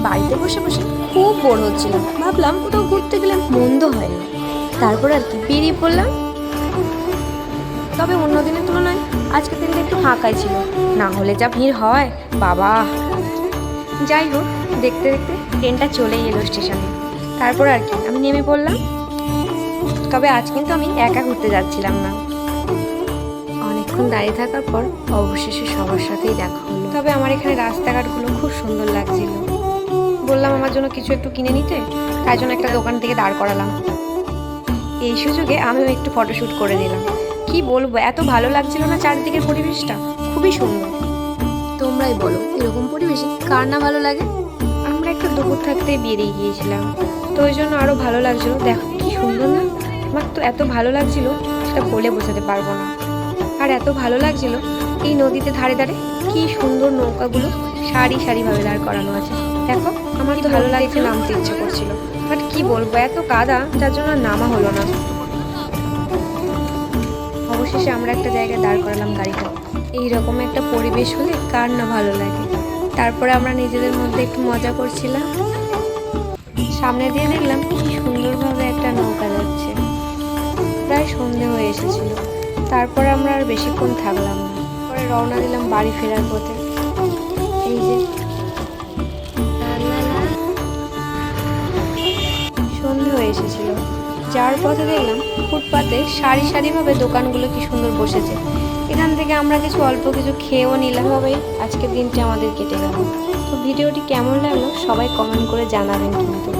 বাড়িতে বসে বসে খুব বোর হচ্ছিলাম, ভাবলাম কোথাও ঘুরতে গেলে মন্দ হয় না। তারপর আর কি বেরিয়ে পড়লাম। তবে অন্য দিনের তুলনায় আজকের দিনটা একটু ফাঁকাই ছিল, না হলে যা ভিড় হয় বাবা। যাই হোক, দেখতে দেখতে ট্রেনটা চলেই এলো স্টেশনে। তারপর আর কি আমি নেমে পড়লাম। তবে আজ কিন্তু আমি একা ঘুরতে যাচ্ছিলাম না। অনেকক্ষণ দাঁড়িয়ে থাকার পর অবশেষে সবার সাথেই দেখা হলো। তবে আমার এখানে রাস্তাঘাটগুলো খুব সুন্দর লাগছিল। বললাম আমার জন্য কিছু একটু কিনে নিতে, তাই জন্য একটা দোকান থেকে দাঁড় করালাম। এই সুযোগে আমিও একটু ফটোশ্যুট করে নিলাম। কি বলবো, এত ভালো লাগছিল না চারিদিকের পরিবেশটা, খুবই সুন্দর। তোমরাই বলো, এরকম পরিবেশে কার না ভালো লাগে। আমরা একটু দুপুর থাকতেই বেরিয়ে গিয়েছিলাম, তো ওই জন্য আরও ভালো লাগছিল। দেখো কি সুন্দর না, আমার তো এত ভালো লাগছিল সেটা বলে বোঝাতে পারবো না। আর এত ভালো লাগছিল এই নদীতে ধারে ধারে কি সুন্দর নৌকাগুলো সারি সারিভাবে দাঁড় করানো আছে। দেখো আমার তো ভালো লাগছে, নামতে ইচ্ছে করছিল, বাট কি বলবো এত কাদা, যার জন্য নামা হলো না। অবশেষে আমরা একটা জায়গায় দাঁড় করালাম গাড়িটা। এইরকম একটা পরিবেশ হলে কার না ভালো লাগে। তারপরে আমরা নিজেদের মধ্যে একটু মজা করছিলাম। সামনে দিয়ে দেখলাম কি সুন্দরভাবে একটা নৌকা যাচ্ছে। প্রায় সন্ধে হয়ে এসেছিল। তারপরে আমরা আর বেশিক্ষণ থাকলাম না, পরে রওনা দিলাম বাড়ি ফেরার পথে। এই যে সন্ধে হয়ে এসেছিল, যাওয়ার পথে দেখলাম ফুটপাতে সারি সারিভাবে দোকানগুলো কি সুন্দর বসেছে। এখান থেকে আমরা কিছু অল্প কিছু খেয়েও নিলাম। হবেই আজকের দিনটি আমাদের কেটে গেল। তো ভিডিওটি কেমন লাগলো সবাই কমেন্ট করে জানাবেন কিন্তু।